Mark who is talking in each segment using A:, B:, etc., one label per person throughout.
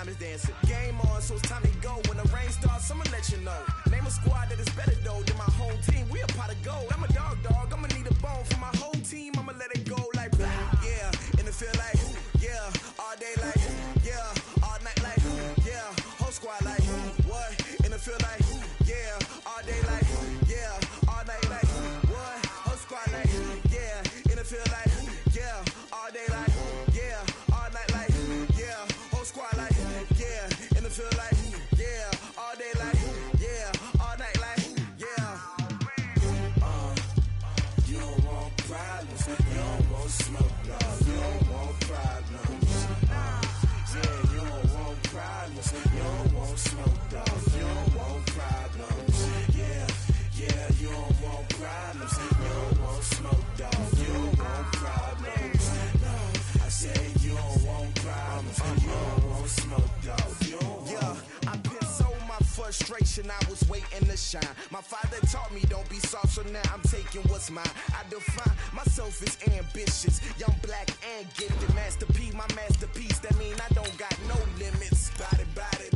A: time is dancing. Game on, so it's time to go. When the rain starts, I'ma let you know. Name a squad that is better though than my home team. We a pot of gold. I'm a dog. I'ma need a bone for my whole team. I'ma let it go like blah. Yeah, and it feel like yeah, all day like yeah, all night like yeah, whole squad like what? And it feel like yeah, all day like yeah, all night like what? Whole squad like yeah, and it feel like yeah, all day like yeah, all night like yeah, whole squad like yeah, and it feel like yeah, all day like yeah, all night like yeah. You don't want problems, you don't want smoke, dog. You don't want problems. Yeah, you don't want problems, you don't want smoke, dog. You don't want problems. Yeah, you don't want problems, you don't want smoke, dog. You don't want problems. No, I said you don't want problems, you don't want smoke, dog. You don't want. I been so my frustration, I was waiting to shine. My father taught me don't be soft, so now I'm taking what's mine. I define myself as ambitious, young, black, and gifted. Master P, my masterpiece. That mean I don't got no limits. Bout it,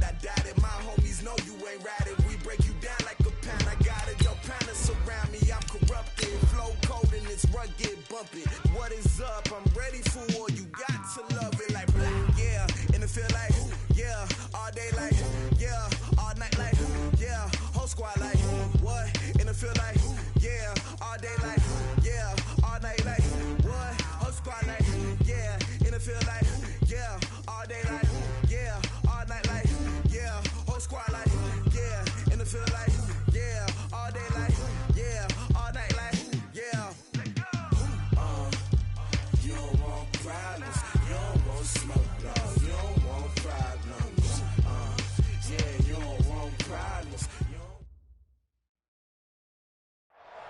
A: I doubt it. My homies know you ain't ride it. We break you down like a pound. I got it. Your pounders surround me. I'm corrupted. Flow cold and it's rugged, bumpy. What is up? I'm ready for war. You got to love it like blah. Yeah, and it feel like yeah, all day like yeah, all night like yeah, whole squad like what? And it feel like yeah, all day like yeah, all night like what? Whole squad like yeah, and it feel like yeah, all day like yeah, all night like yeah, whole squad like yeah, and it feel like yeah, all day like yeah, all night like yeah. You don't want problems, you don't want smoke, dog. You don't want problems. Yeah, you don't want problems.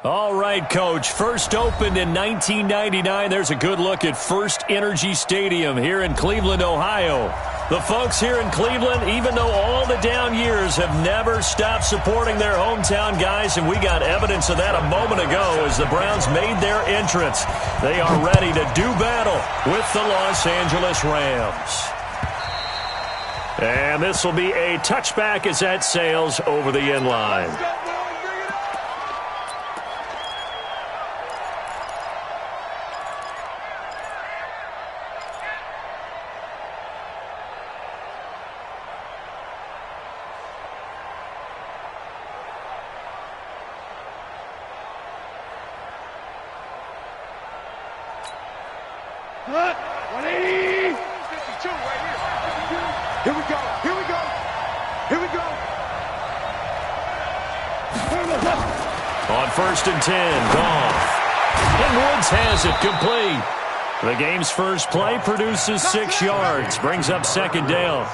B: All right, Coach. First opened in 1999. There's a good look at First Energy Stadium here in Cleveland, Ohio. The folks here in Cleveland, even though all the down years, have never stopped supporting their hometown guys, and we got evidence of that a moment ago as the Browns made their entrance. They are ready to do battle with the Los Angeles Rams. And this will be a touchback as that sails over the end line.
C: On 1st and 10, Goff. And Woods has it complete. The game's first play produces 6 yards, brings up second down.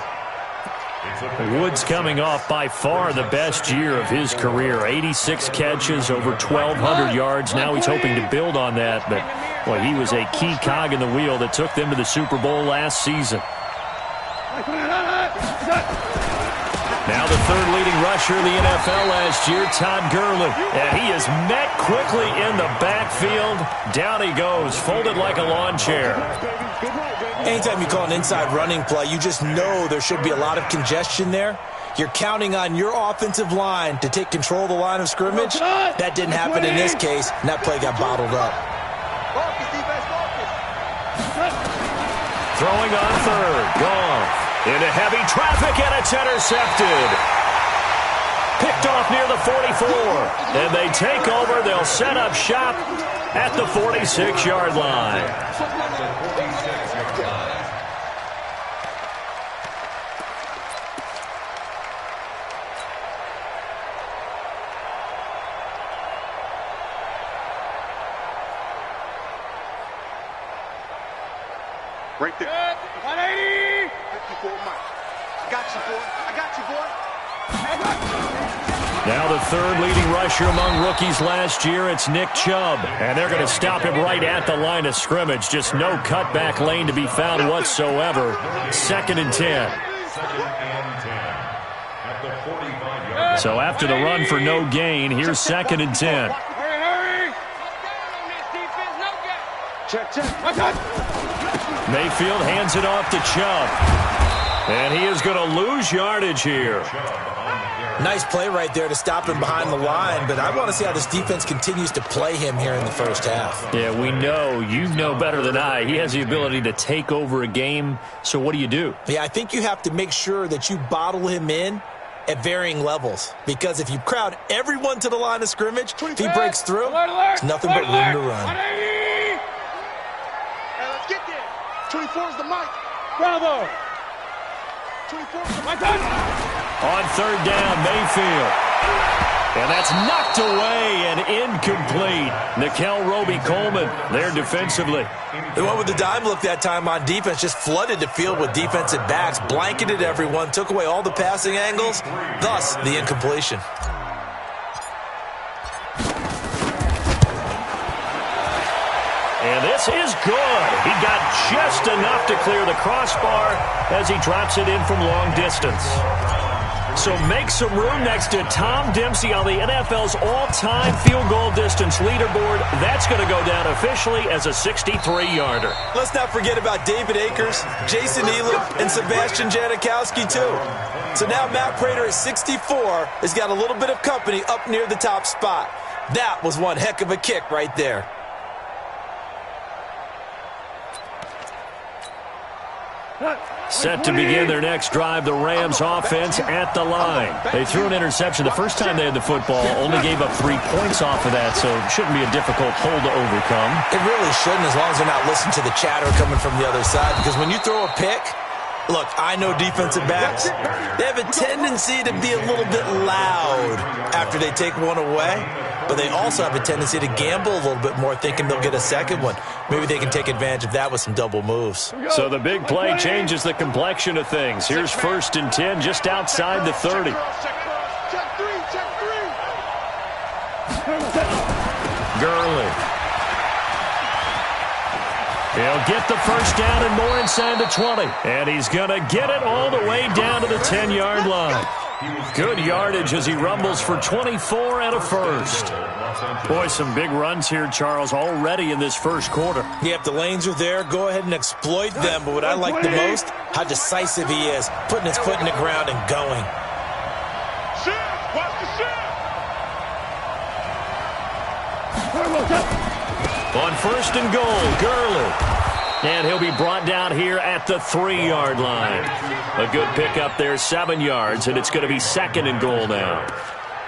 C: Woods coming off by far the best year of his career. 86 catches, over 1,200 yards. Now he's hoping to build on that, but boy, he was a key cog in the wheel that took them to the Super Bowl last season. Now the third leading rusher in the NFL last year, Todd Gurley. And he is met quickly in the backfield. Down he goes, folded like a lawn chair.
D: Anytime you call an inside running play, you just know there should be a lot of congestion there. You're counting on your offensive line to take control of the line of scrimmage. That didn't happen in this case, and that play got bottled up.
C: Throwing on third, Goff. Into heavy traffic, and it's intercepted. Picked off near the 44. And they take over. They'll set up shop at the 46-yard line.
E: Right there. 180. 54, Mike. I got you, boy.
C: Now the third leading rusher among rookies last year, it's Nick Chubb. And they're going to stop him right at the line of scrimmage. Just no cutback lane to be found whatsoever. 2nd and 10. So after the run for no gain, here's 2nd and 10.
E: Check.
C: Mayfield hands it off to Chubb.
B: And he is going to lose yardage here.
D: Nice play right there to stop him behind the line, but I want to see how this defense continues to play him here in the first half.
B: Yeah, we know. You know better than I. He has the ability to take over a game, so what do?
D: Yeah, I think you have to make sure that you bottle him in at varying levels, because if you crowd everyone to the line of scrimmage, if he breaks through, there's nothing but room to run.
E: Hey, let's get there. 24 is the mic. Bravo. 24 is the mic.
B: On third down, Mayfield. And that's knocked away and incomplete. Nickel Roby-Coleman there defensively.
D: They went with the dime look that time on defense, just flooded the field with defensive backs, blanketed everyone, took away all the passing angles, thus the incompletion.
B: And this is good. He got just enough to clear the crossbar as he drops it in from long distance. So make some room next to Tom Dempsey on the NFL's all-time field goal distance leaderboard. That's going to go down officially as a 63-yarder.
D: Let's not forget about David Akers, Jason Elam, and Sebastian Janikowski, too. So now Matt Prater at 64 has got a little bit of company up near the top spot. That was one heck of a kick right there.
B: Set to begin their next drive, the Rams offense at the line. They threw an interception the first time they had the football, only gave up 3 points off of that, so it shouldn't be a difficult hole to overcome.
D: It really shouldn't, as long as they're not listening to the chatter coming from the other side, because when you throw a pick, look, I know defensive backs, they have a tendency to be a little bit loud after they take one away, but they also have a tendency to gamble a little bit more, thinking they'll get a second one. Maybe they can take advantage of that with some double moves.
B: So the big play changes the complexion of things. Here's 1st and 10 just outside the 30.
E: Check three.
B: Gurley. He'll get the first down and more inside the 20. And he's going to get it all the way down to the 10-yard line. Good yardage as he rumbles for 24 and a first. Boy, some big runs here, Charles, already in this first quarter.
D: Yeah, if the lanes are there, go ahead and exploit them. But what I like the most, how decisive he is, putting his foot in the ground and going.
E: Watch the shift.
B: On 1st and goal, Gurley. And he'll be brought down here at the 3-yard line. A good pickup there, 7 yards, and it's going to be 2nd and goal now.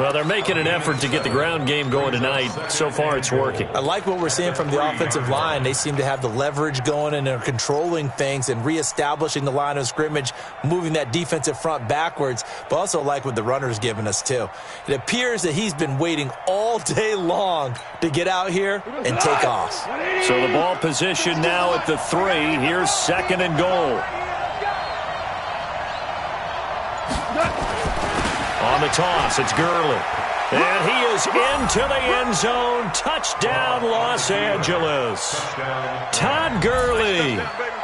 B: Well, they're making an effort to get the ground game going tonight. So far, it's working.
D: I like what we're seeing from the offensive line. They seem to have the leverage going, and they're controlling things and reestablishing the line of scrimmage, moving that defensive front backwards, but also like what the runner's giving us, too. It appears that he's been waiting all day long to get out here and take off.
B: So the ball position now at the 3. Here's 2nd and goal. On the toss, it's Gurley. And he is into the end zone. Touchdown, Los Angeles. Todd Gurley,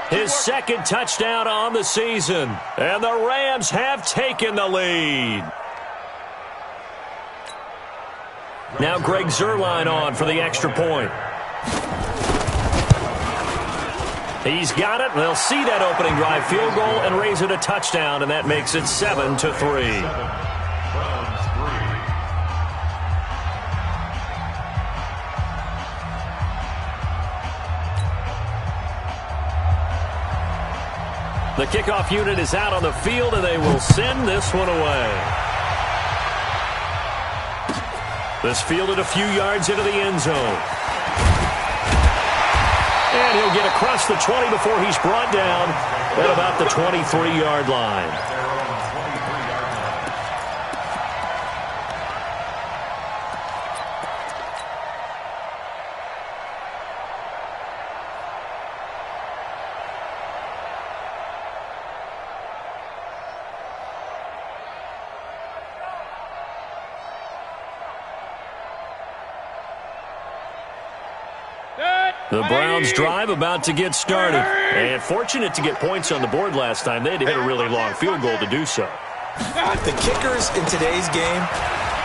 B: his 2nd touchdown on the season. And the Rams have taken the lead. Now Greg Zuerlein on for the extra point. He's got it. They'll see that opening drive field goal and raise it a touchdown, and that makes it 7-3. The kickoff unit is out on the field, and they will send this one away. This fielded a few yards into the end zone. And he'll get across the 20 before he's brought down at about the 23-yard line. The Browns drive about to get started. And fortunate to get points on the board last time. They had to hit a really long field goal to do so.
D: The kickers in today's game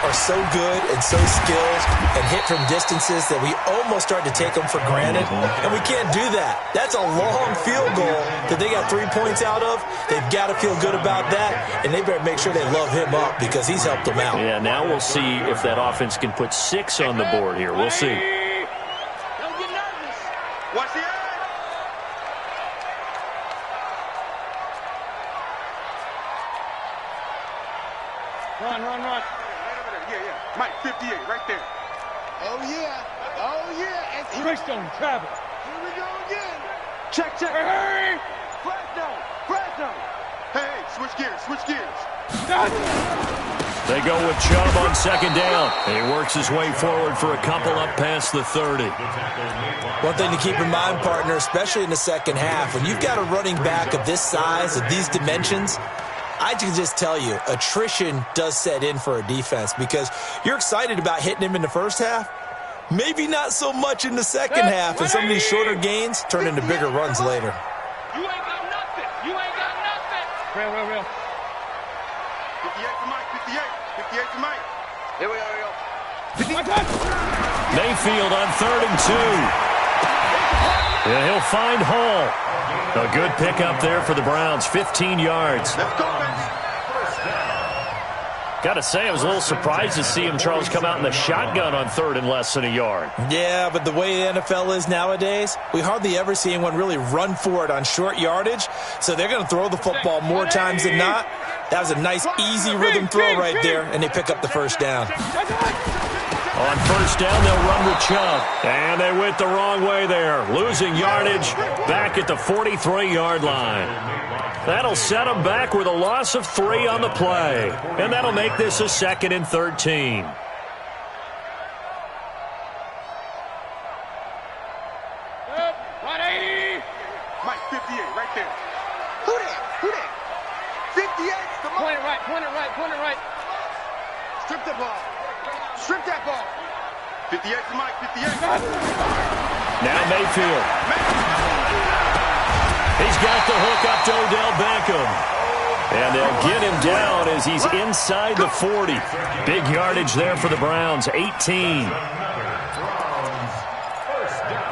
D: are so good and so skilled and hit from distances that we almost start to take them for granted, and we can't do that. That's a long field goal that they got 3 points out of. They've got to feel good about that, and they better make sure they love him up because he's helped them out.
B: Yeah, now we'll see if that offense can put 6 on the board here. We'll see.
E: Don't get nervous. Watch the eye. Run. Right over there. Yeah. Mike, 58, right there. Oh, yeah. And Greystone, travel. Here we go again. Check. Hey. Fresno. Hey, switch gears.
B: They go with Chubb on second down. And he works his way forward for a couple up past the 30.
D: One thing to keep in mind, partner, especially in the second half, when you've got a running back of this size, of these dimensions, I can just tell you, attrition does set in for a defense because you're excited about hitting him in the first half. Maybe not so much in the second half, and some of these shorter gains turn into bigger runs later.
E: You ain't got nothing. Real. 58 to Mike. 58 to Mike. Here we go.
B: Mayfield on 3rd and 2. Yeah, he'll find Hall. A good pickup there for the Browns, 15 yards.
E: Let's go, man.
B: Got to say, I was a little surprised to see him, Charles, come out in the shotgun on 3rd and less than a yard.
D: Yeah, but the way the NFL is nowadays, we hardly ever see anyone really run for it on short yardage, so they're going to throw the football more times than not. That was a nice, easy rhythm throw right there, and they pick up the first down.
B: On first down, they'll run with Chubb. And they went the wrong way there. Losing yardage back at the 43-yard line. That'll set them back with a loss of 3 on the play. And that'll make this a 2nd and 13.
E: Mike, 58, right there. Who that? 58. Point it right. Strip that ball. 58 to Mike, 58.
B: Now Mayfield. He's got the hook up to Odell Beckham. And they'll get him down as he's inside the 40. Big yardage there for the Browns, 18.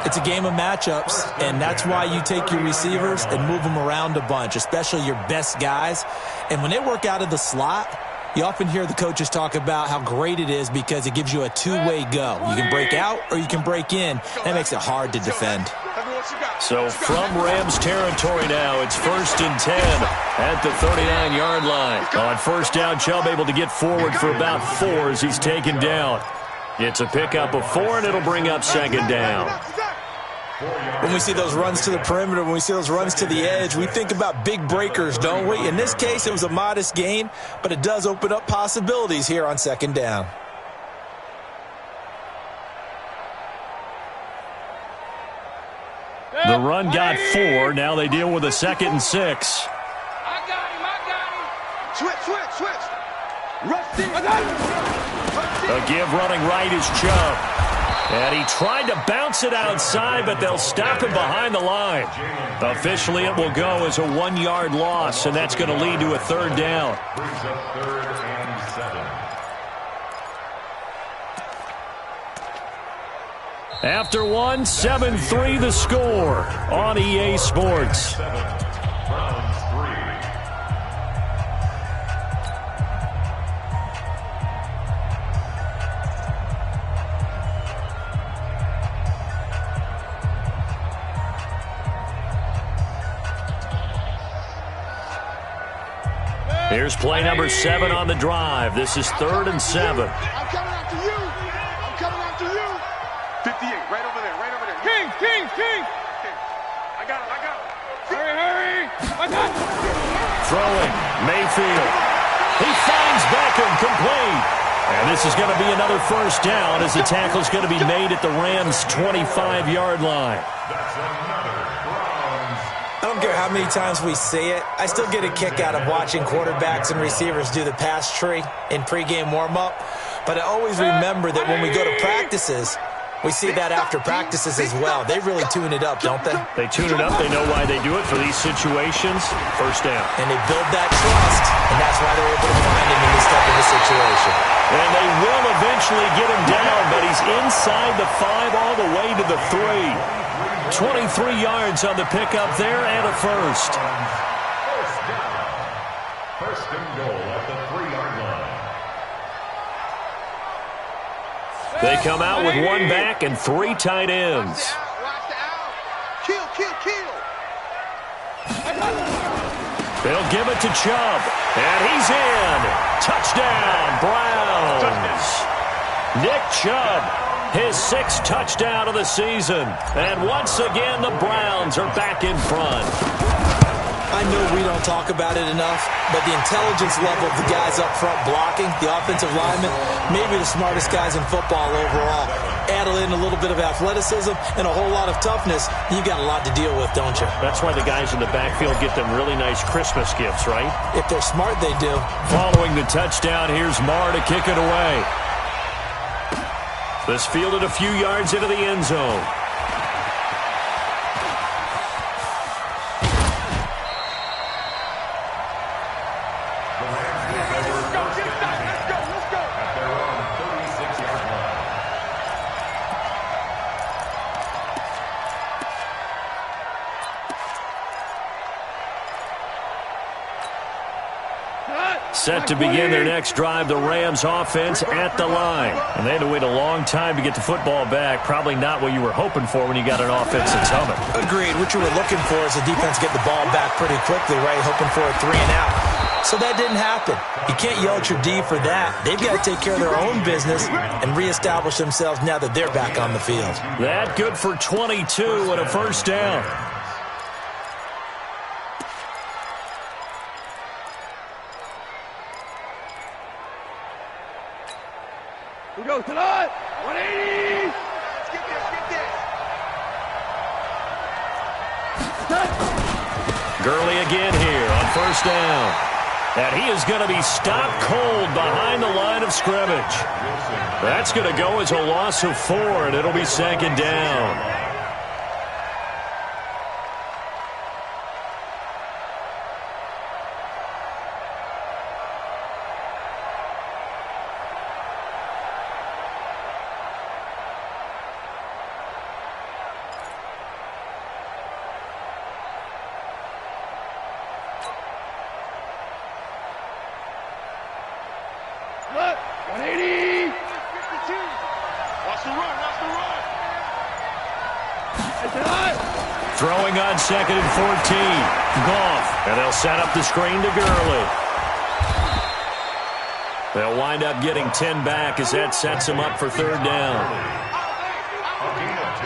D: It's a game of matchups, and that's why you take your receivers and move them around a bunch, especially your best guys. And when they work out of the slot, you often hear the coaches talk about how great it is because it gives you a two-way go. You can break out or you can break in. That makes it hard to defend.
B: So from Rams territory now, it's 1st and 10 at the 39-yard line. On first down, Chubb able to get forward for about 4 as he's taken down. It's a pickup of 4, and it'll bring up 2nd down.
D: When we see those runs to the perimeter, when we see those runs to the edge, we think about big breakers, don't we? In this case, it was a modest gain, but it does open up possibilities here on 2nd down.
B: The run got 4. Now they deal with a 2nd and 6.
E: I got him. Switch.
B: A give running right is Chubb. And he tried to bounce it outside, but they'll stop him behind the line. Officially, it will go as a 1-yard loss, and that's going to lead to a 3rd down. After 1, 7-3 the score on EA Sports. Here's play number 7 on the drive. This is 3rd and 7.
E: I'm coming after you. 58, right over there. King. I got him. Hurry.
B: Throwing, Mayfield. He finds Beckham, complete. And this is going to be another 1st down as the tackle's going to be made at the Rams' 25-yard line.
D: I don't care how many times we see it. I still get a kick out of watching quarterbacks and receivers do the pass tree in pregame warm-up. But I always remember that when we go to practices, We see that after practices as well. They really tune it up, don't they?
B: They tune it up. They know why they do it for these situations. First down.
D: And they build that trust, and that's why they're able to find him in this type of a situation.
B: And they will eventually get him down, but he's inside the 5 all the way to the 3. 23 yards on the pickup there and a first.
C: First and goal at the 3-yard line.
B: They come out with 1 back and 3 tight ends.
E: Watch the out. Kill, kill, kill.
B: They'll give it to Chubb, and he's in. Touchdown, Browns. Nick Chubb, his 6th touchdown of the season. And once again, the Browns are back in front.
D: I know we don't talk about it enough, but the intelligence level of the guys up front blocking, the offensive linemen, maybe the smartest guys in football overall. Add in a little bit of athleticism and a whole lot of toughness, you got a lot to deal with, don't you?
B: That's why the guys in the backfield get them really nice Christmas gifts, right?
D: If they're smart, they do.
B: Following the touchdown, here's Marr to kick it away. This fielded a few yards into the end zone. Set to begin their next drive, the Rams offense at the line. And they had to wait a long time to get the football back. Probably not what you were hoping for when you got an offense that's humming.
D: Agreed. What you were looking for is the defense get the ball back pretty quickly, right? Hoping for a 3 and out. So that didn't happen. You can't yell at your D for that. They've got to take care of their own business and reestablish themselves now that they're back on the field.
B: That good for 22 and a first down.
E: We go to the 180. Get this.
B: Gurley again here on first down. And he is going to be stopped cold behind the line of scrimmage. That's going to go as a loss of 4, and it'll be second down. Throwing on second and 14. Goff. And they'll set up the screen to Gurley. They'll wind up getting 10 back as that sets them up for third down.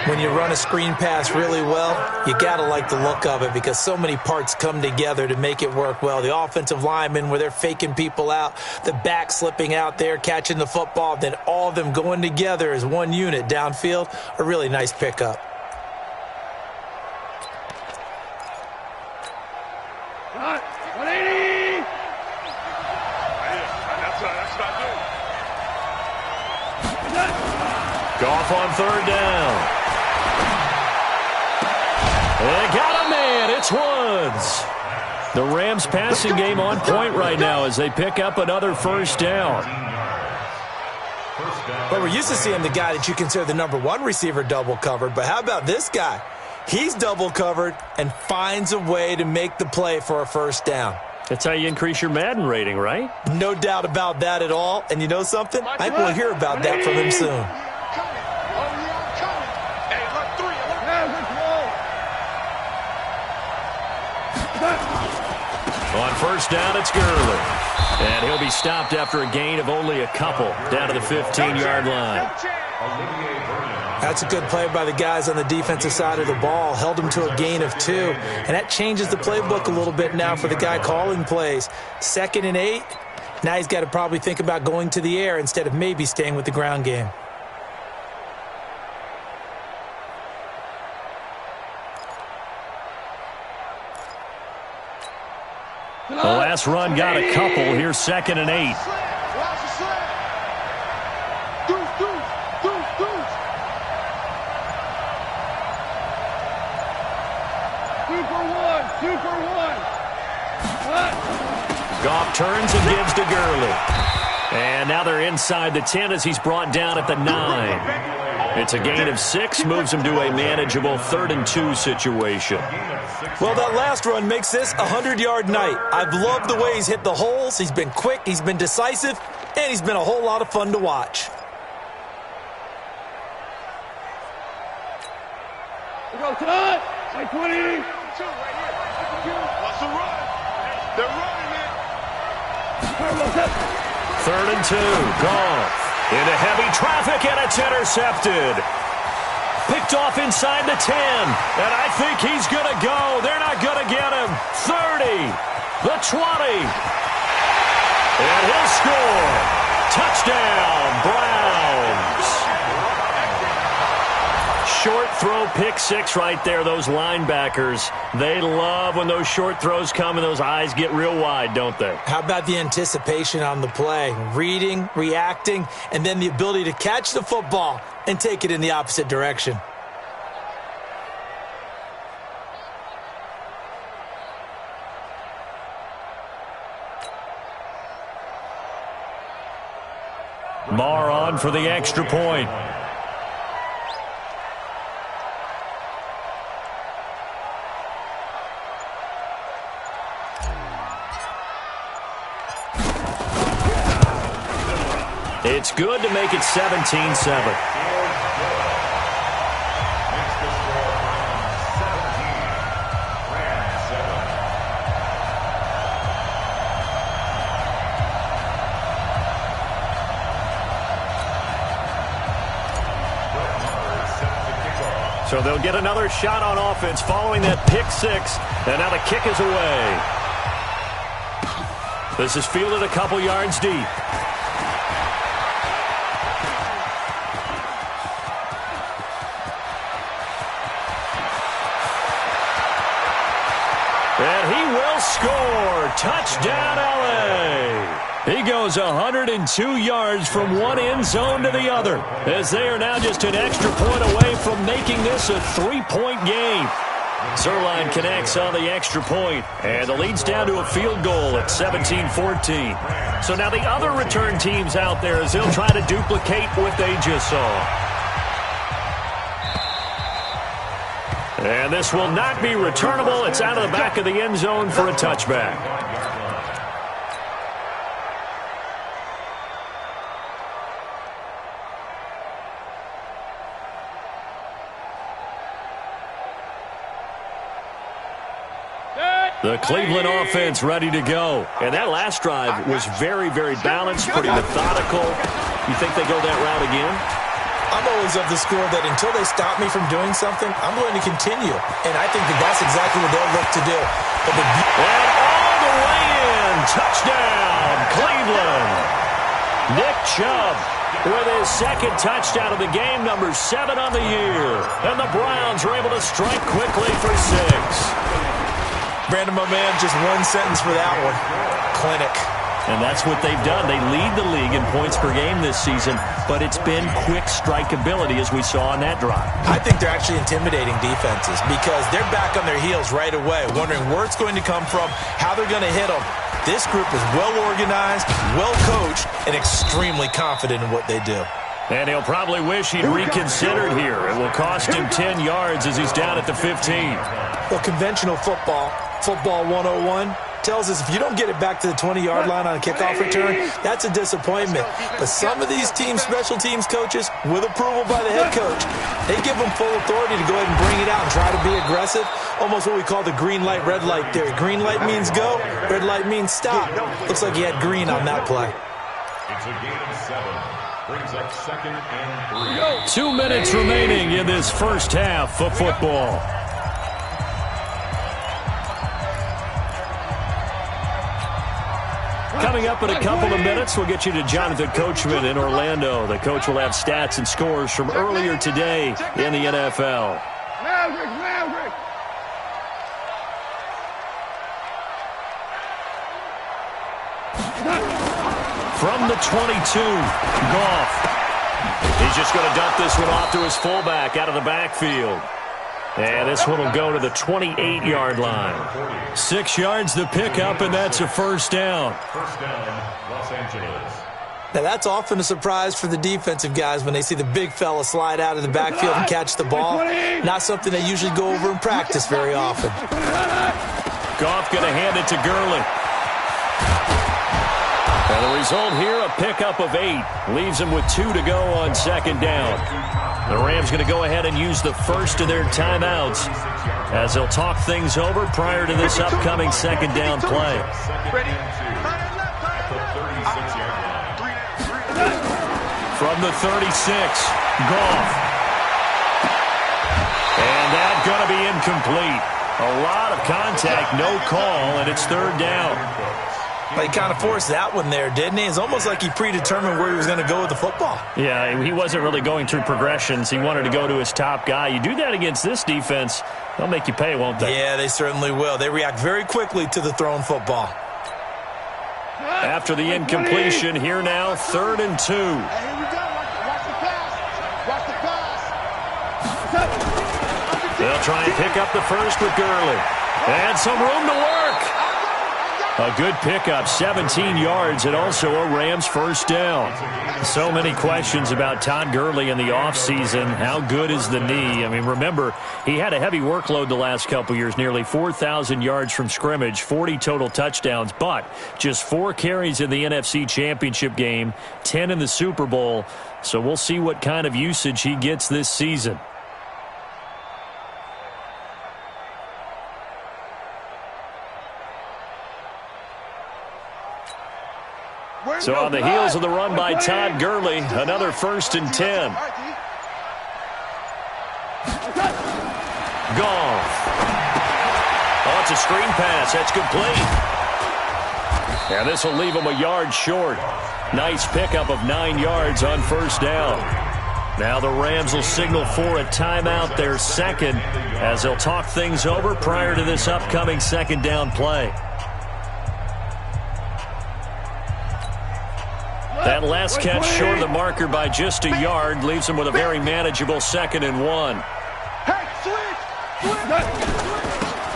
D: When you run a screen pass really well, you got to like the look of it because so many parts come together to make it work well. The offensive linemen, where they're faking people out, the back slipping out there, catching the football, then all of them going together as one unit downfield, a really nice pickup.
B: Goff on third down. They got a man. It's Woods. The Rams passing game on point right now as they pick up another first down.
D: But we're used to seeing the guy that you consider the #1 receiver double covered. But how about this guy? He's double covered and finds a way to make the play for a first down.
B: That's how you increase your Madden rating, right?
D: No doubt about that at all. And you know something? I think we'll hear about that from him soon.
B: On first down, it's Gurley. And he'll be stopped after a gain of only a couple down to the 15-yard line.
D: That's a good play by the guys on the defensive side of the ball. Held him to a gain of 2. And that changes the playbook a little bit now for the guy calling plays. 2nd and 8. Now he's got to probably think about going to the air instead of maybe staying with the ground game.
B: The last run got a couple. Here's 2nd and 8.
E: 2 for 1.
B: Goff turns and gives to Gurley. And now they're inside the 10 as he's brought down at the 9. It's a gain of 6, moves him to a manageable 3rd and 2 situation.
D: Well, that last run makes this a 100-yard night. I've loved the way he's hit the holes. He's been quick, he's been decisive, and he's been a whole lot of fun to watch.
E: We go, Todd. Say 20. 2 right here. What's the run? They're running it.
B: 3rd and 2. Goff into heavy traffic, and it's intercepted. Picked off inside the 10, and I think he's going to go. They're not going to get him. 30, the 20, and he'll score. Touchdown, Browns. Short throw, pick 6 right there. Those linebackers, they love when those short throws come and those eyes get real wide, don't they?
D: How about the anticipation on the play? Reading, reacting, and then the ability to catch the football and take it in the opposite direction.
B: Marr on for the extra point. It's good to make it 17-7. So they'll get another shot on offense following that pick 6. And now the kick is away. This is fielded a couple yards deep. And he will score. Touchdown, L.A. He goes 102 yards from one end zone to the other, as they are now just an extra point away from making this a 3-point game. Zuerlein connects on the extra point, and the lead's down to a field goal at 17-14. So now the other return teams out there as they'll try to duplicate what they just saw. And this will not be returnable. It's out of the back of the end zone for a touchback. The Cleveland offense ready to go. And that last drive was very, very balanced, pretty methodical. You think they go that route again?
D: I'm always of the school that until they stop me from doing something, I'm going to continue. And I think that that's exactly what they'll look to do.
B: And all the way in. Touchdown, Cleveland. Nick Chubb with his second touchdown of the game, number 7 on the year. And the Browns are able to strike quickly for 6.
D: Brandon, my man, just one sentence for that one. Clinic.
B: And that's what they've done. They lead the league in points per game this season, but it's been quick strikeability as we saw on that drive.
D: I think they're actually intimidating defenses because they're back on their heels right away, wondering where it's going to come from, how they're going to hit them. This group is well organized, well coached, and extremely confident in what they do.
B: And he'll probably wish he'd reconsidered here. It will cost him 10 yards as he's down at the 15.
D: Well, conventional football 101, tells us if you don't get it back to the 20-yard line on a kickoff return, that's a disappointment. But some of these teams, special teams coaches, with approval by the head coach, they give them full authority to go ahead and bring it out and try to be aggressive. Almost what we call the green light, red light theory. Green light means go, red light means stop. Looks like he had green on that play.
F: It's a gain of 7. Brings up 2nd and 3.
B: 2 minutes remaining in this first half of football. Coming up in a couple of minutes, we'll get you to Jonathan Coachman in Orlando. The coach will have stats and scores from earlier today in the NFL.
E: Maverick.
B: From the 22, Goff. He's just going to dump this one off to his fullback out of the backfield. And this one will go to the 28-yard line. 6 yards the pickup, and that's a first down.
F: First down, Los Angeles.
D: Now, that's often a surprise for the defensive guys when they see the big fella slide out of the backfield and catch the ball. Not something they usually go over in practice very often.
B: Goff going to hand it to Gurley. And the result here, a pickup of 8. Leaves them with 2 to go on second down. The Rams going to go ahead and use the first of their timeouts as they'll talk things over prior to this upcoming second down play. From the 36, Goff. And that's going to be incomplete. A lot of contact, no call, and it's third down.
D: Well, he kind of forced that one there, didn't he? It's almost like he predetermined where he was going to go with the football.
B: Yeah, he wasn't really going through progressions. He wanted to go to his top guy. You do that against this defense, they'll make you pay, won't they?
D: Yeah, they certainly will. They react very quickly to the thrown football.
B: After the incompletion, here now, 3rd and 2.
E: Hey, here we go. Watch the pass. Watch the pass.
B: They'll try and pick up the first with Gurley. And some room to work. A good pickup, 17 yards, and also a Rams first down. So many questions about Todd Gurley in the offseason. How good is the knee? I mean, remember, he had a heavy workload the last couple years, nearly 4,000 yards from scrimmage, 40 total touchdowns, but just 4 carries in the NFC Championship game, 10 in the Super Bowl. So we'll see what kind of usage he gets this season. So on the heels of the run by Todd Gurley, another 1st and 10. Goff. Oh, it's a screen pass. That's complete. And this will leave him a yard short. Nice pickup of 9 yards on first down. Now the Rams will signal for a timeout, their second, as they'll talk things over prior to this upcoming second down play. That last catch short of the marker by just a yard leaves him with a very manageable 2nd and 1.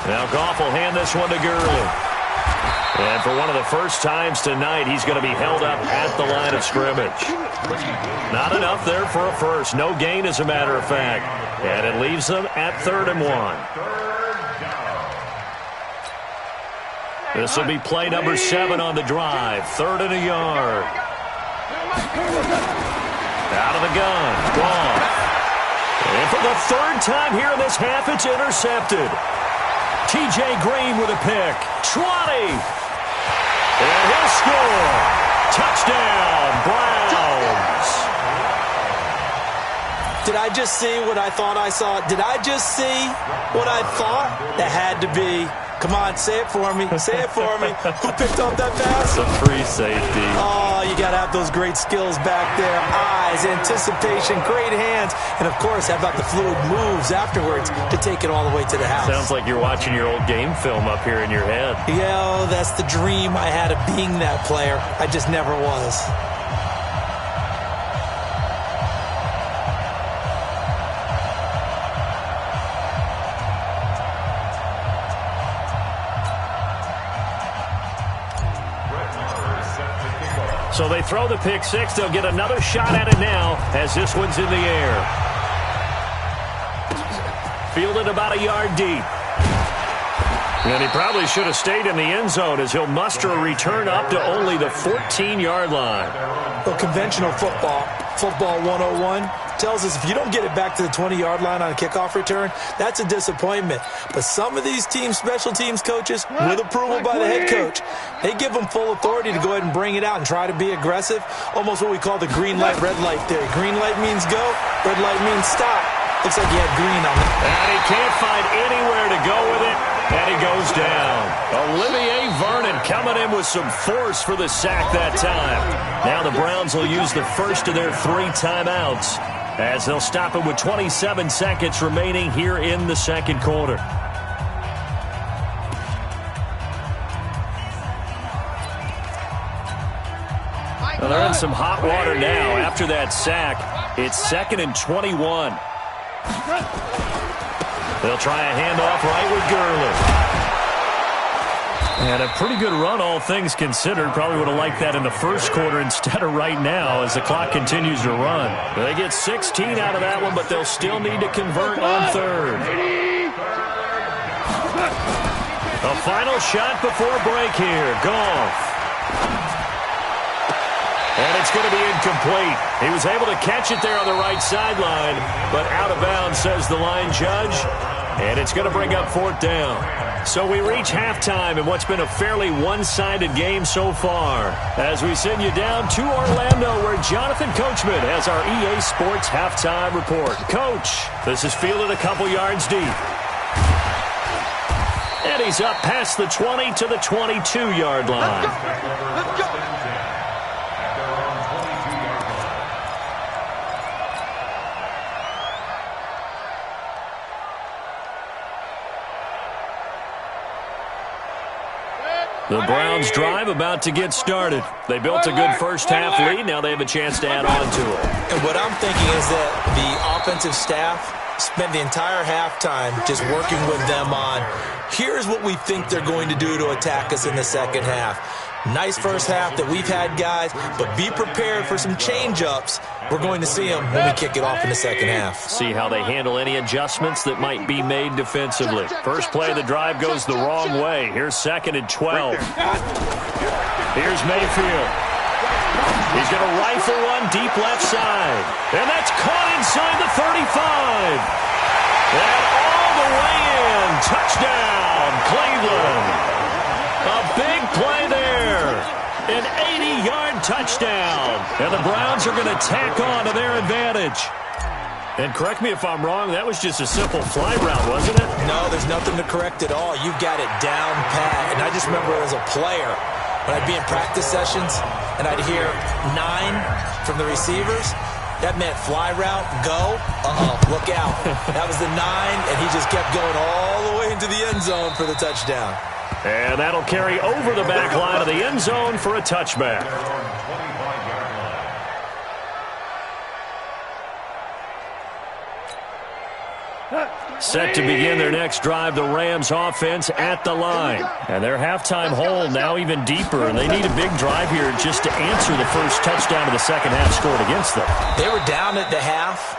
B: Now Goff will hand this one to Gurley. And for one of the first times tonight, he's going to be held up at the line of scrimmage. Not enough there for a first. No gain, as a matter of fact. And it leaves them at 3rd and 1. This will be play number 7 on the drive. 3rd and a yard. Out of the gun, Goff. And for the 3rd time here in this half, it's intercepted. T.J. Green with a pick. 20. And he'll score. Touchdown, Browns.
D: Did I just see what I thought I saw? Did I just see what I thought? That had to be. Come on, say it for me. Say it for me. Who picked up that pass?
B: It's a free safety.
D: Oh, you got to have those great skills back there. Eyes, anticipation, great hands. And, of course, how about the fluid moves afterwards to take it all the way to the house?
B: Sounds like you're watching your old game film up here in your head.
D: Yeah, that's the dream I had of being that player. I just never was.
B: So they throw the pick six. They'll get another shot at it now as this one's in the air. Fielded about a yard deep. And he probably should have stayed in the end zone as he'll muster a return up to only the 14-yard line.
D: Well, conventional football 101, tells us if you don't get it back to the 20-yard line on a kickoff return, that's a disappointment. But some of these teams, special teams coaches, with approval by the head coach, they give them full authority to go ahead and bring it out and try to be aggressive. Almost what we call the green light, red light theory. Green light means go, red light means stop. Looks like he had green on it.
B: And he can't find anywhere to go with it, and he goes down. Olivier Vernon coming in with some force for the sack that time. Now the Browns will use the first of their 3 timeouts as they'll stop it with 27 seconds remaining here in the second quarter. Well, they're in some hot water now after that sack. It's 2nd and 21. They'll try a handoff right with Gurley. And a pretty good run, all things considered. Probably would have liked that in the first quarter instead of right now as the clock continues to run. They get 16 out of that one, but they'll still need to convert on third. A final shot before break here. Goff. And it's going to be incomplete. He was able to catch it there on the right sideline, but out of bounds, says the line judge. And it's going to bring up fourth down. So we reach halftime in what's been a fairly one-sided game so far. As we send you down to Orlando, where Jonathan Coachman has our EA Sports halftime report. Coach, this is fielded a couple yards deep. And he's up past the 20 to the 22-yard line.
E: Let's go.
B: The Browns drive about to get started. They built a good first-half lead. Now they have a chance to add on to it.
D: And what I'm thinking is that the offensive staff spent the entire halftime just working with them on, here's what we think they're going to do to attack us in the second half. Nice first half that we've had, guys, but be prepared for some change-ups. We're going to see them when we kick it off in the second half.
B: See how they handle any adjustments that might be made defensively. First play of the drive goes the wrong way. Here's second and 12. Here's Mayfield. He's going to rifle one deep left side. And that's caught inside the 35. And all the way in. Touchdown, Cleveland. A big play there. An 80-yard touchdown. And the Browns are going to tack on to their advantage. And correct me if I'm wrong, that was just a simple fly route, wasn't it?
D: No, there's nothing to correct at all. You've got it down pat. And I just remember as a player, when I'd be in practice sessions and I'd hear 9 from the receivers, that meant fly route, go, look out. That was the 9, and he just kept going all the way into the end zone for the touchdown.
B: And that'll carry over the back line of the end zone for a touchback. Set to begin their next drive, the Rams offense at the line. And their halftime hole now even deeper, and they need a big drive here just to answer the first touchdown of the second half scored against them.
D: They were down at the half.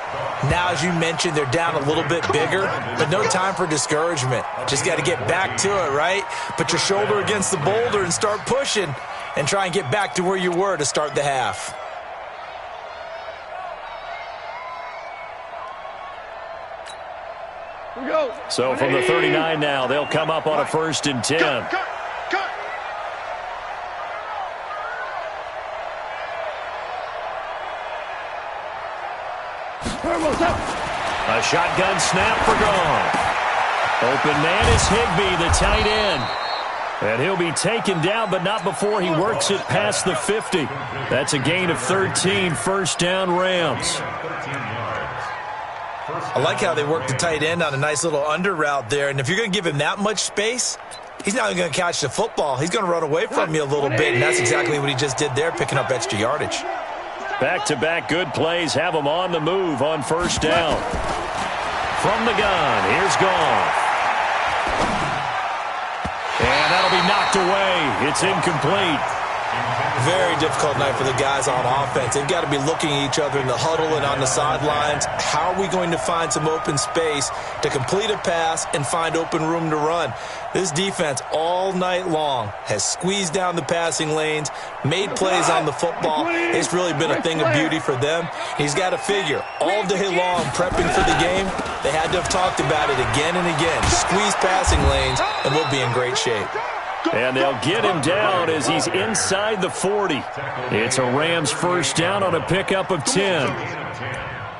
D: Now, as you mentioned, they're down a little bit bigger, but no time for discouragement. Just got to get back to it, right? Put your shoulder against the boulder and start pushing and try and get back to where you were to start the half.
B: So from the 39 now, they'll come up on a 1st and 10. A shotgun snap for Goff. Open man is Higbee, the tight end. And he'll be taken down, but not before he works it past the 50. That's a gain of 13, first down Rams.
D: I like how they work the tight end on a nice little under route there. And if you're going to give him that much space, he's not going to catch the football. He's going to run away from you a little bit, and that's exactly what he just did there, picking up extra yardage.
B: Back-to-back good plays have him on the move on first down. From the gun, here's Goff. And that'll be knocked away. It's incomplete.
D: Very difficult night for the guys on offense. They've got to be looking at each other in the huddle and on the sidelines. How are we going to find some open space to complete a pass and find open room to run? This defense all night long has squeezed down the passing lanes, made plays on the football. It's really been a thing of beauty for them. He's got to figure all day long prepping for the game, they had to have talked about it again and again. Squeeze passing lanes, and we'll be in great shape.
B: And they'll get him down as he's inside the 40. It's a Rams first down on a pickup of 10.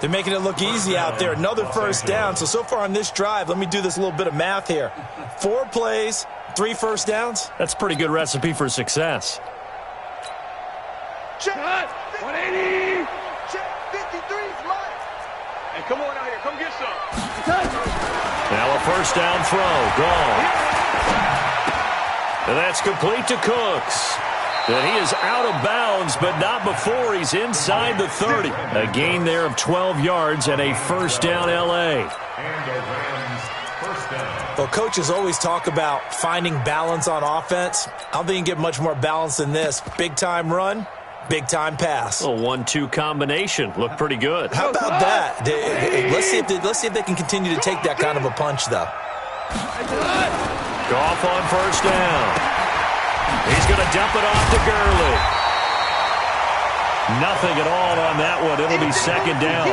D: They're making it look easy out there. Another first down. So far on this drive, let me do this little bit of math here. 4 plays, 3 first downs.
B: That's a pretty good recipe for success.
E: Check 180. Check 53's mine. Hey, come on out here. Come get some.
B: Now a first down throw. Gone. And that's complete to Cooks. And he is out of bounds, but not before he's inside the 30. A gain there of 12 yards and a first down L.A.
D: Well, coaches always talk about finding balance on offense. I don't think you can get much more balance than this. Big-time run, big-time pass.
B: A 1-2 combination. Looked pretty good.
D: How about that? Let's see if they can continue to take that kind of a punch, though.
B: Goff on first down. He's going to dump it off to Gurley. Nothing at all on that one. It'll be second down.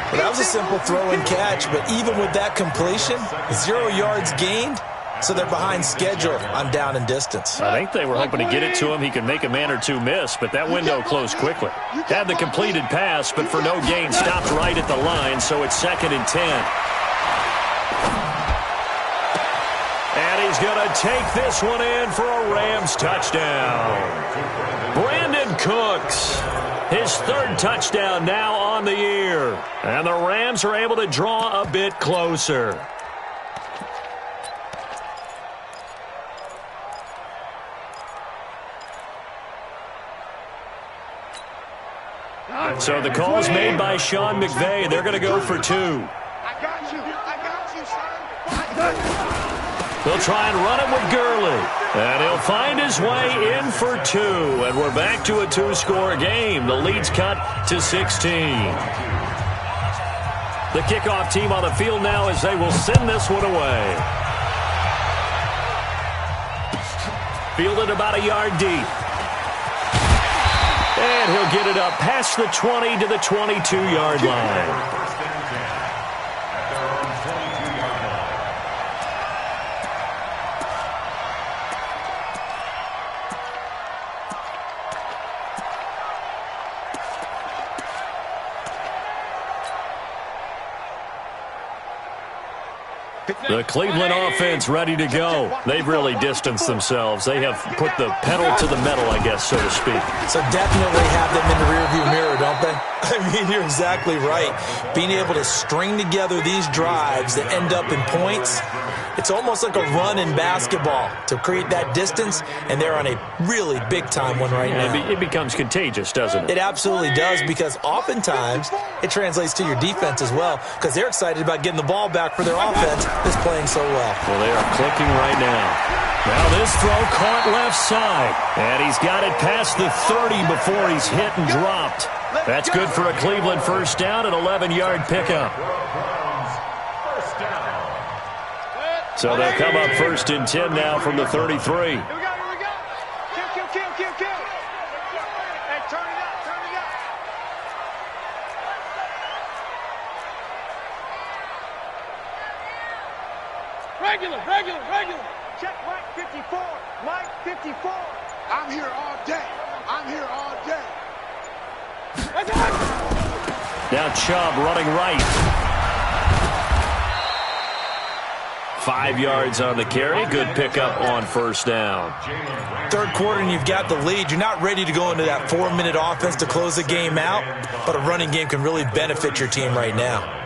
D: Well, that was a simple throw and catch, but even with that completion, 0 yards gained, so they're behind schedule on down and distance.
B: I think they were hoping to get it to him. He could make a man or two miss, but that window closed quickly. Had the completed pass, but for no gain, stopped right at the line, so it's 2nd and 10. And he's going to take this one in for a Rams touchdown. Brandon Cooks, his 3rd touchdown now on the year. And the Rams are able to draw a bit closer. So the call is made by Sean McVay. They're going to go for 2.
E: I got you, son.
B: They'll try and run it with Gurley. And he'll find his way in for 2. And we're back to a 2-score game. The lead's cut to 16. The kickoff team on the field now as they will send this one away. Fielded about a yard deep. And he'll get it up past the 20 to the 22-yard line. The Cleveland offense ready to go. They've really distanced themselves. They have put the pedal to the metal, I guess, so to speak.
D: So definitely have them in the rearview mirror, don't they? I mean, you're exactly right. Being able to string together these drives that end up in points, it's almost like a run in basketball to create that distance, and they're on a really big-time one right now.
B: It becomes contagious, doesn't it?
D: It absolutely does, because oftentimes it translates to your defense as well, because they're excited about getting the ball back for their offense that's playing so well.
B: Well, they are clicking right now. Now this throw caught left side, and he's got it past the 30 before he's hit and dropped. That's good for a Cleveland first down, an 11-yard pickup. So they'll come up 1st and 10 now from the 33.
E: Here we go. Kill. Hey, turn it up. Regular. Check Mike 54. Mike 54. I'm here all day.
B: Now Chubb running right. 5 yards on the carry. Good pickup on first down.
D: Third quarter and you've got the lead. You're not ready to go into that 4-minute offense to close the game out, but a running game can really benefit your team right now.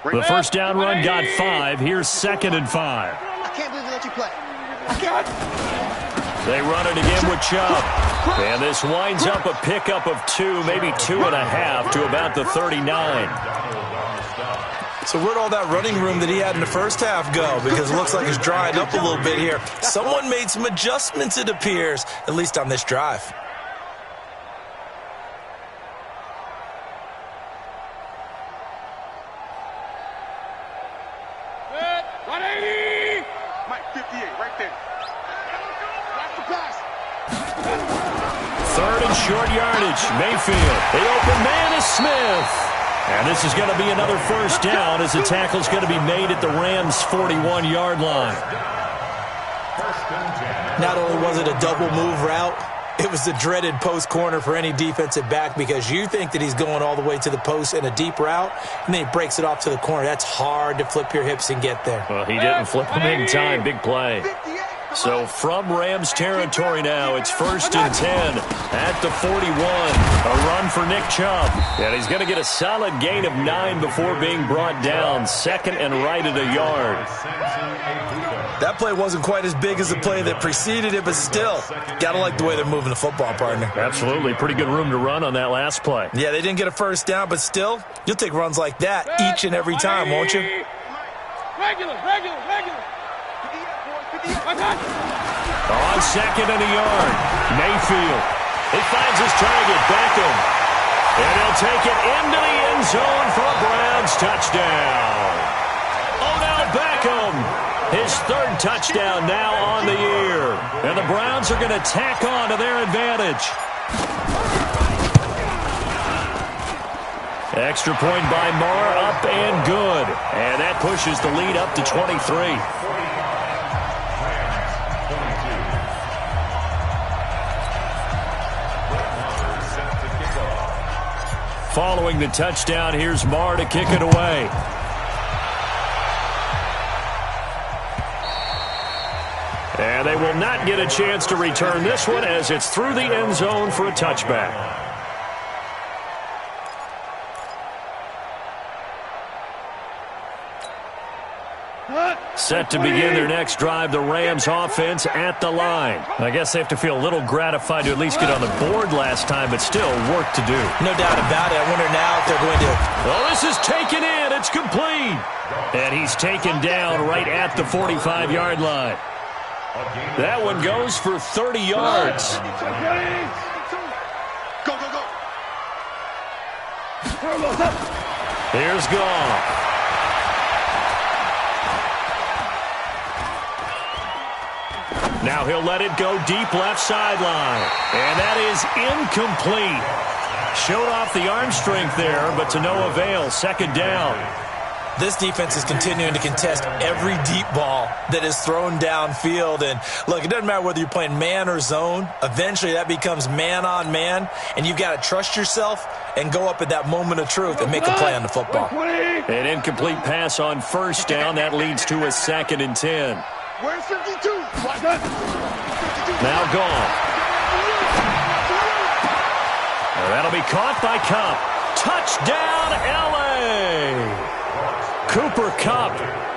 B: The first down run got 5. Here's 2nd and 5.
E: I can't believe they let you play.
B: They run it again with Chubb. And this winds up a pickup of 2, maybe 2.5 to about the 39.
D: So where'd all that running room that he had in the first half go? Because it looks like it's dried up a little bit here. Someone made some adjustments, it appears, at least on this drive.
E: Mike 58, right there. That's the pass.
B: 3rd and short yardage. Mayfield. The open man is Smith. And this is going to be another first down as the tackle's going to be made at the Rams' 41-yard line.
D: Not only was it a double move route, it was the dreaded post corner for any defensive back, because you think that he's going all the way to the post in a deep route, and then he breaks it off to the corner. That's hard to flip your hips and get there.
B: Well, he didn't flip him in time. Big play.
E: 58.
B: So from Rams territory now, it's 1st and 10 at the 41. A run for Nick Chubb. And he's going to get a solid gain of 9 before being brought down. 2nd and right at a yard.
D: That play wasn't quite as big as the play that preceded it, but still, got to like the way they're moving the football, partner.
B: Absolutely. Pretty good room to run on that last play.
D: Yeah, they didn't get a first down, but still, you'll take runs like that each and every time, won't you?
E: Regular.
B: On 2nd and a yard, Mayfield. He finds his target, Beckham. And he'll take it into the end zone for a Browns touchdown. Odell Beckham, his 3rd touchdown now on the year. And the Browns are going to tack on to their advantage. Extra point by Marr, up and good. And that pushes the lead up to 23. Following the touchdown, here's Marr to kick it away. And they will not get a chance to return this one as it's through the end zone for a touchback. Set to begin their next drive, the Rams offense at the line. I guess they have to feel a little gratified to at least get on the board last time, but still work to do.
D: No doubt about it. I wonder now if they're going to...
B: Oh, this is taken in. It's complete. And he's taken down right at the 45-yard line. That one goes for 30 yards.
E: Go.
B: Here's Goff. Now he'll let it go deep left sideline. And that is incomplete. Showed off the arm strength there, but to no avail. 2nd down.
D: This defense is continuing to contest every deep ball that is thrown downfield. And, look, it doesn't matter whether you're playing man or zone. Eventually that becomes man on man, and you've got to trust yourself and go up at that moment of truth and make a play on the football.
B: An incomplete pass on 1st down. That leads to a 2nd and 10.
E: Where's 52?
B: Now gone. That'll be caught by Kupp. Touchdown, L.A. Cooper Kupp,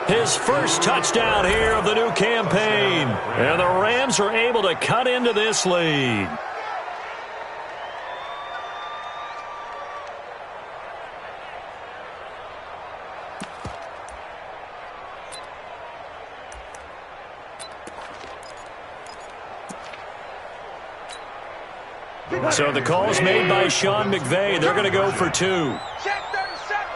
B: his 1st touchdown here of the new campaign. And the Rams are able to cut into this lead. So the call's made by Sean McVay. They're going to go for 2.
E: Check 37.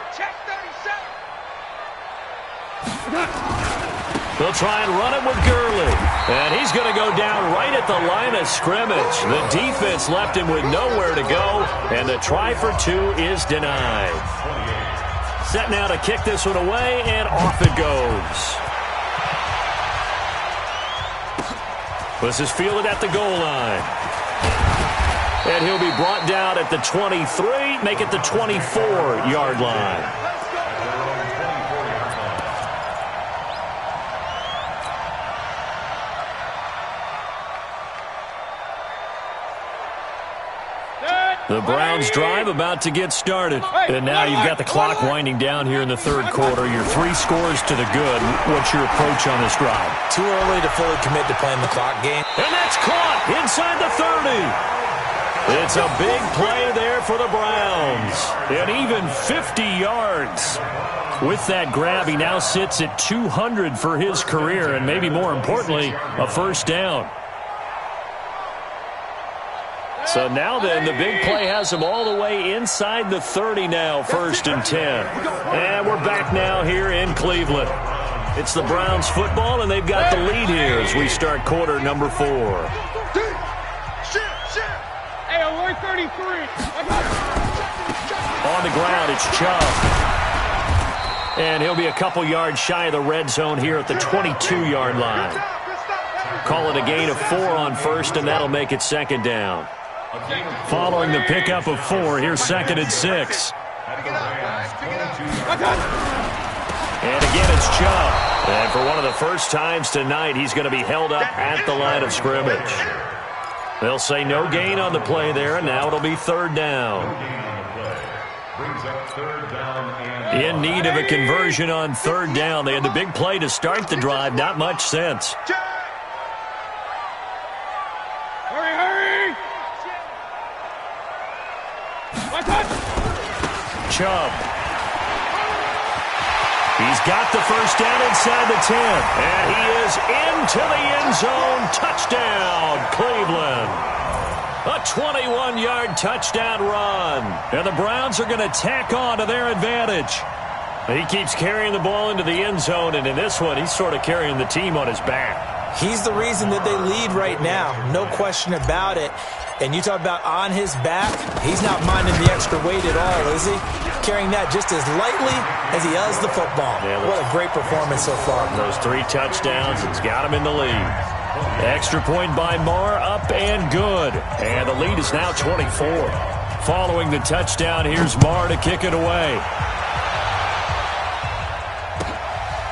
B: They'll try and run it with Gurley. And he's going to go down right at the line of scrimmage. The defense left him with nowhere to go. And the try for 2 is denied. Set now to kick this one away, and off it goes. This is fielded at the goal line. And he'll be brought down at the 23, make it the 24-yard line. The Browns drive about to get started. And now you've got the clock winding down here in the 3rd quarter. You're 3 scores to the good. What's your approach on this drive?
D: Too early to fully commit to playing the clock game.
B: And that's caught inside the 30. It's a big play there for the Browns. And even 50 yards. With that grab, he now sits at 200 for his career. And maybe more importantly, a 1st down. So now then, the big play has him all the way inside the 30 now, 1st and 10. And we're back now here in Cleveland. It's the Browns football, and they've got the lead here as we start quarter number 4.
E: Hey, alert 33.
B: On the ground, it's Chubb. And he'll be a couple yards shy of the red zone here at the 22-yard line. Call it a gain of 4 on 1st, and that'll make it 2nd down. Following the pickup of 4, here's 2nd and 6. And again, it's Chubb. And for one of the first times tonight, he's going to be held up at the line of scrimmage. They'll say no gain on the play there, and now it'll be third down. In need of a conversion on third down. They had the big play to start the drive. Not much sense.
E: Hurry!
B: Chubb. He's got the first down inside the 10. And he is into the end zone. Touchdown, Cleveland. A 21-yard touchdown run. And the Browns are going to tack on to their advantage. He keeps carrying the ball into the end zone, and in this one, he's sort of carrying the team on his back.
D: He's the reason that they lead right now. No question about it. And you talk about on his back, he's not minding the extra weight at all, is he? Carrying that just as lightly as he does the football. Yeah, what a great performance so far.
B: Those 3 touchdowns, it's got him in the lead. Extra point by Marr, up and good. And the lead is now 24. Following the touchdown, here's Marr to kick it away.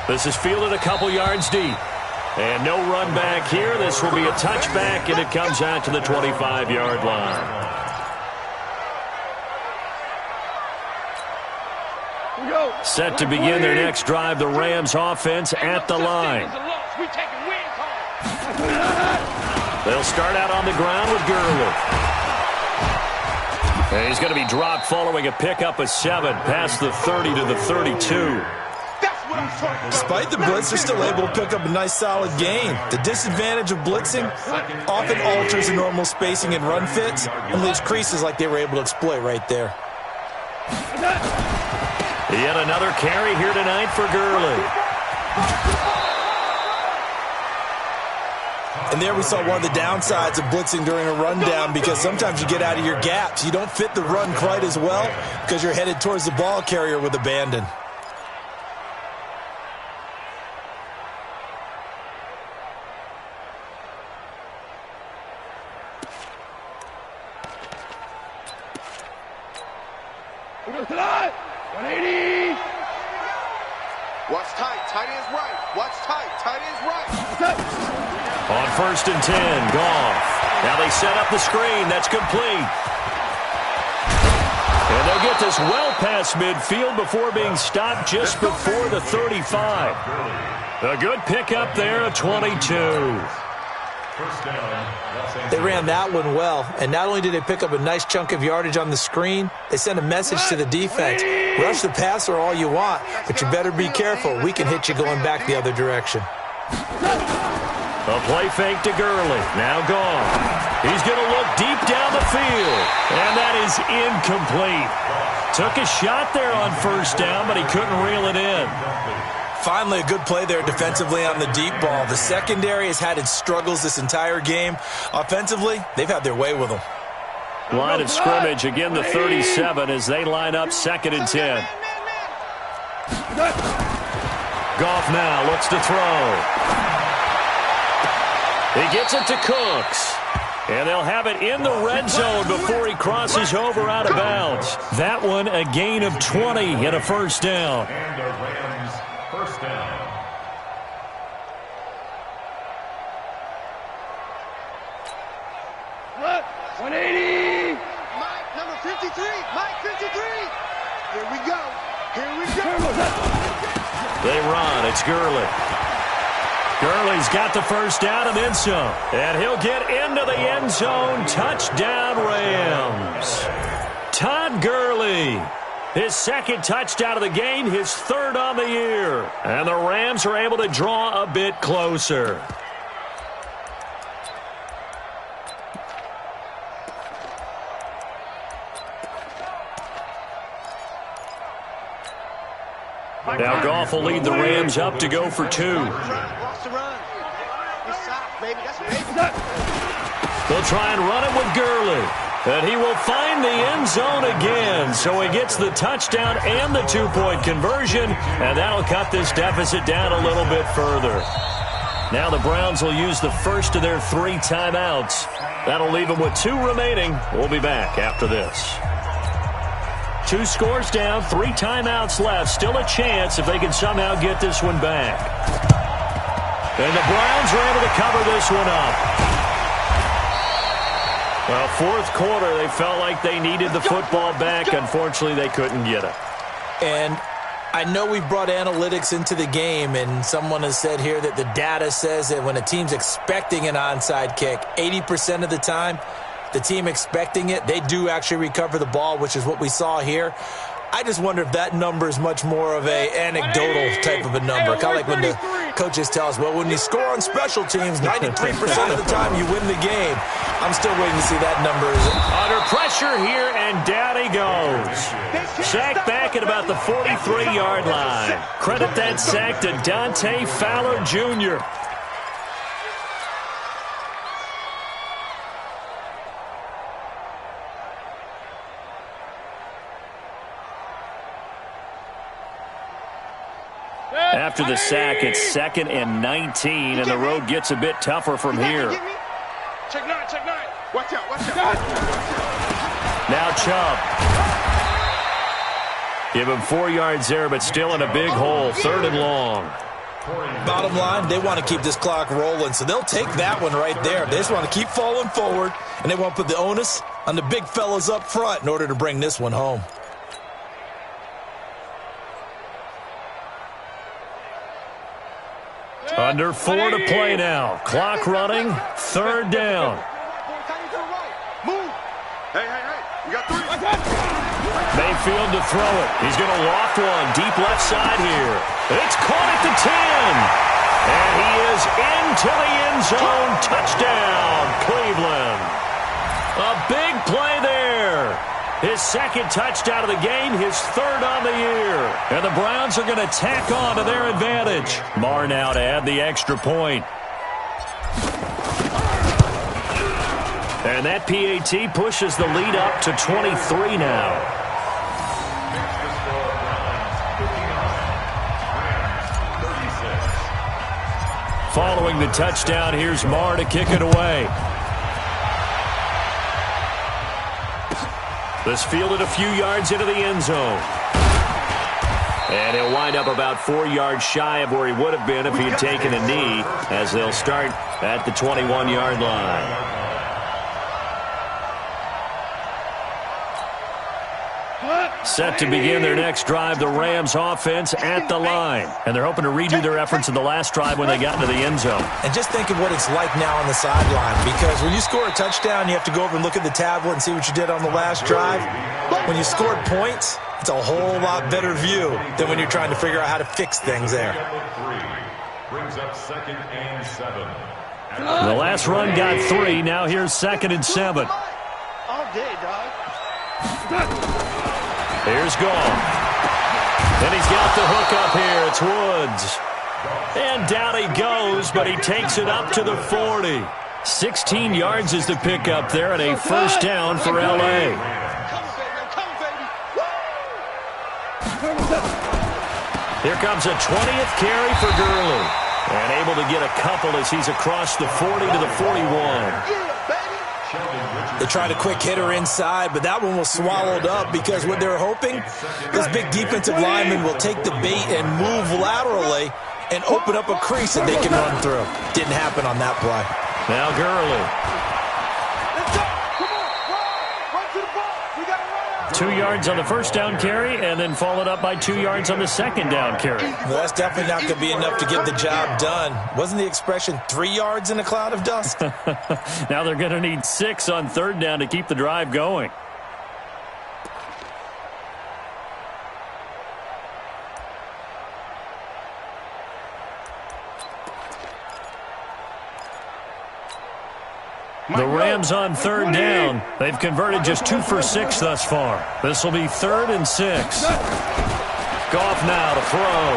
B: This is fielded a couple yards deep. And no run back here. This will be a touchback, and it comes out to the 25-yard line. Set to begin their next drive, the Rams offense at the line. They'll start out on the ground with Gurley. And he's going to be dropped following a pickup of 7 past the 30 to the 32.
D: Despite the blitz, they're still able to pick up a nice solid gain. The disadvantage of blitzing often alters the normal spacing and run fits and leaves creases like they were able to exploit right there.
B: Yet another carry here tonight for Gurley.
D: And there we saw one of the downsides of blitzing during a rundown, because sometimes you get out of your gaps. You don't fit the run quite as well because you're headed towards the ball carrier with abandon.
E: Watch tight, tight end's right. Watch tight, tight end's right.
B: On 1st and 10, Goff. Now they set up the screen. That's complete. And they'll get this well past midfield before being stopped just before the 35. A good pickup there, a 22.
D: They ran that one well, and not only did they pick up a nice chunk of yardage on the screen, they sent a message to the defense. Rush the passer all you want, but you better be careful. We can hit you going back the other direction.
B: A play fake to Gurley. Now gone. He's going to look deep down the field, and that is incomplete. Took a shot there on 1st down, but he couldn't reel it in.
D: Finally, a good play there defensively on the deep ball. The secondary has had its struggles this entire game. Offensively, they've had their way with them.
B: Line of scrimmage, again the 37 as they line up 2nd and 10. Goff now looks to throw. He gets it to Cooks. And they'll have it in the red zone before he crosses over out of bounds. That one a gain of 20 and a 1st down.
F: And the Rams first down.
E: Look, 180. Mike, number 53. Mike, 53. Here we go. Here we go.
B: They run. It's Gurley. Gurley's got the 1st down and then some. And he'll get into the end zone. Touchdown, Rams. Todd Gurley. His 2nd touchdown of the game, his 3rd on the year. And the Rams are able to draw a bit closer. Now Goff will lead the Rams up to go for 2. They'll try and run it with Gurley. And he will find the end zone again. So he gets the touchdown and the 2-point conversion. And that'll cut this deficit down a little bit further. Now the Browns will use the first of their 3 timeouts. That'll leave them with 2 remaining. We'll be back after this. 2 scores down, 3 timeouts left. Still a chance if they can somehow get this one back. And the Browns are able to cover this one up. Well, fourth quarter, they felt like they needed the football back. Unfortunately, they couldn't get it.
D: And I know we've brought analytics into the game, and someone has said here that the data says that when a team's expecting an onside kick, 80% of the time, the team expecting it, they do actually recover the ball, which is what we saw here. I just wonder if that number is much more of a anecdotal type of a number. Kind of like when the coaches tell us, well, when you score on special teams, 93% of the time you win the game. I'm still waiting to see that number.
B: Under pressure here, and down he goes. Sacked back at about the 43-yard line. Credit that sack to Dante Fowler Jr. After the sack, it's 2nd and 19, and the road gets a bit tougher from here.
E: Check 9, check 9. Watch out, watch out.
B: Now Chubb. Give him 4 yards there, but still in a big hole. 3rd and long.
D: Bottom line, they want to keep this clock rolling, so they'll take that one right there. They just want to keep falling forward, and they want to put the onus on the big fellas up front in order to bring this one home.
B: Under 4 to play now. Clock running. 3rd down.
E: Move. Hey, you got 3.
B: Mayfield to throw it. He's going to loft one deep left side here. It's caught at the 10. And he is into the end zone. Touchdown, Cleveland. A big play there. His 2nd touchdown of the game, his 3rd on the year. And the Browns are going to tack on to their advantage. Marr now to add the extra point. And that PAT pushes the lead up to 23 now. Following the touchdown, here's Marr to kick it away. This fielded a few yards into the end zone. And he'll wind up about 4 yards shy of where he would have been if he had taken a knee, as they'll start at the 21-yard line. Set to begin their next drive, the Rams offense at the line. And they're hoping to redo their efforts in the last drive when they got into the end zone.
D: And just think of what it's like now on the sideline, because when you score a touchdown, you have to go over and look at the tablet and see what you did on the last drive. When you scored points, it's a whole lot better view than when you're trying to figure out how to fix things there.
F: Brings up 2nd and 7.
B: The last run got 3. Now here's 2nd and 7.
E: All day, dog.
B: Here's Goff. And he's got the hook up here. It's Woods. And down he goes, but he takes it up to the 40. 16 yards is the pickup there, and a 1st down for L.A. Here comes a 20th carry for Gurley. And able to get a couple as he's across the 40 to the 41.
D: They tried a quick hitter inside, but that one was swallowed up because what they're hoping, this big defensive lineman will take the bait and move laterally and open up a crease that they can run through. Didn't happen on that play.
B: Now Gurley. 2 yards on the 1st down carry, and then followed up by 2 yards on the 2nd down carry.
D: Well, that's definitely not going to be enough to get the job done. Wasn't the expression 3 yards in a cloud of dust?
B: Now they're going to need 6 on 3rd down to keep the drive going. The Rams on 3rd down. They've converted just 2 for 6 thus far. This will be 3rd and 6. Goff now to throw.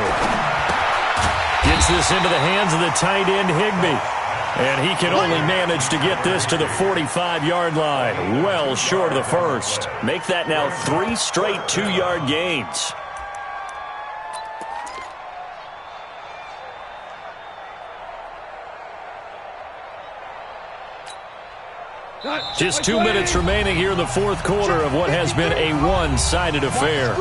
B: Gets this into the hands of the tight end, Higbee. And he can only manage to get this to the 45-yard line. Well short of the 1st. Make that now 3 straight 2-yard gains. Just 2 minutes remaining here in the fourth quarter of what has been a one-sided affair.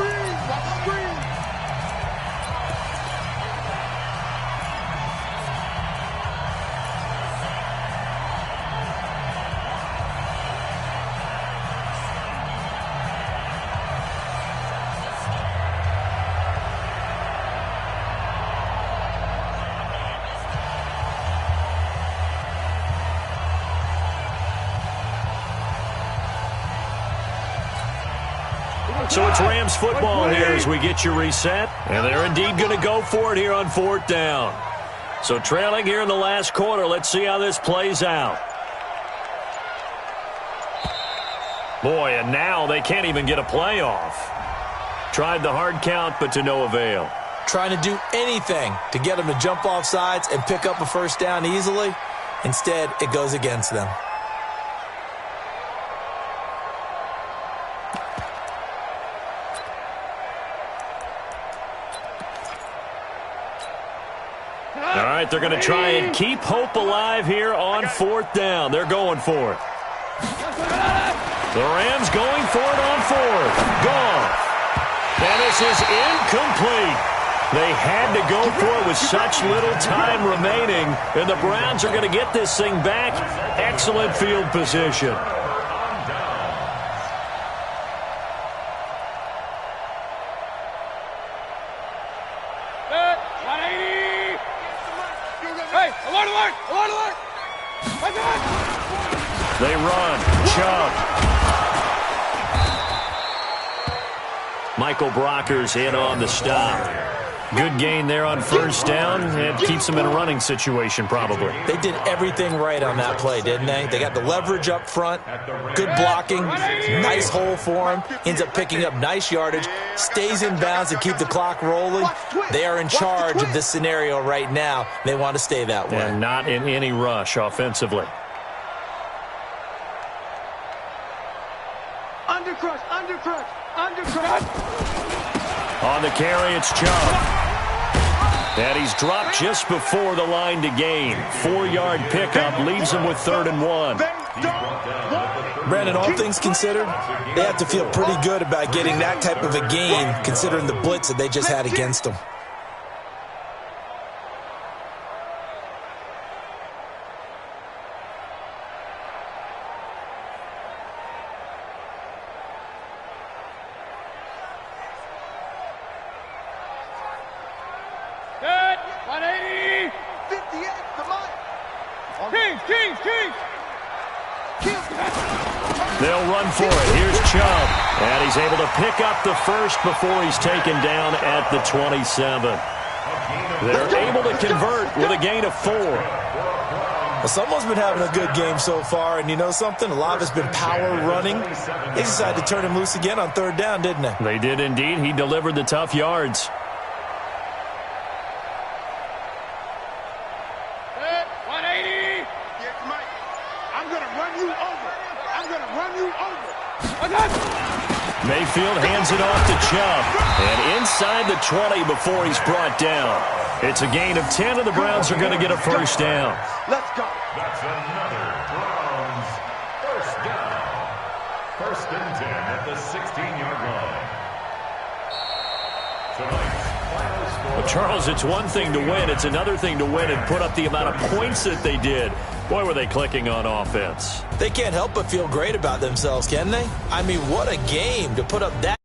B: So it's Rams football here as we get you reset. And they're indeed going to go for it here on fourth down. So trailing here in the last quarter. Let's see how this plays out. Boy, and now they can't even get a play off. Tried the hard count, but to no avail.
D: Trying to do anything to get them to jump off sides and pick up a first down easily. Instead, it goes against them.
B: All right, they're going to try and keep hope alive here on fourth down. They're going for it. The Rams going for it on fourth. Gone. And this is incomplete. They had to go for it with such little time remaining. And the Browns are going to get this thing back. Excellent field position. They run. Chubb. Michael Brockers in on the stop. Good gain there on first down. It keeps them in a running situation probably.
D: They did everything right on that play, didn't they? They got the leverage up front, good blocking, nice hole for him, ends up picking up nice yardage, stays in bounds and keep the clock rolling. They are in charge of this scenario right now. They want to stay that way.
B: And not in any rush offensively.
E: Undercrush, undercrush, undercrush.
B: On the carry, it's Chubb. And he's dropped just before the line to gain. 4-yard pickup leaves him with 3rd and 1.
D: Brandon, all things considered, they have to feel pretty good about getting that type of a gain considering the blitz that they just had against them.
B: They'll run for it. Here's Chubb. And he's able to pick up the first before he's taken down at the 27. They're able to convert with a gain of 4.
D: Well, someone's been having a good game so far, and you know something? A lot of it's been power running. They decided to turn him loose again on 3rd down, didn't they?
B: They did indeed. He delivered the tough yards. Mayfield hands it off to Chubb. And inside the 20 before he's brought down. It's a gain of 10, and the Browns are going to get a first down.
E: Let's go.
F: That's another Browns first down. 1st and 10 at the 16-yard line. Tonight's final score.
B: Well, Charles, it's one thing to win. It's another thing to win and put up the amount of points that they did. Boy, were they clicking on offense.
D: They can't help but feel great about themselves, can they? I mean, what a game to put up that.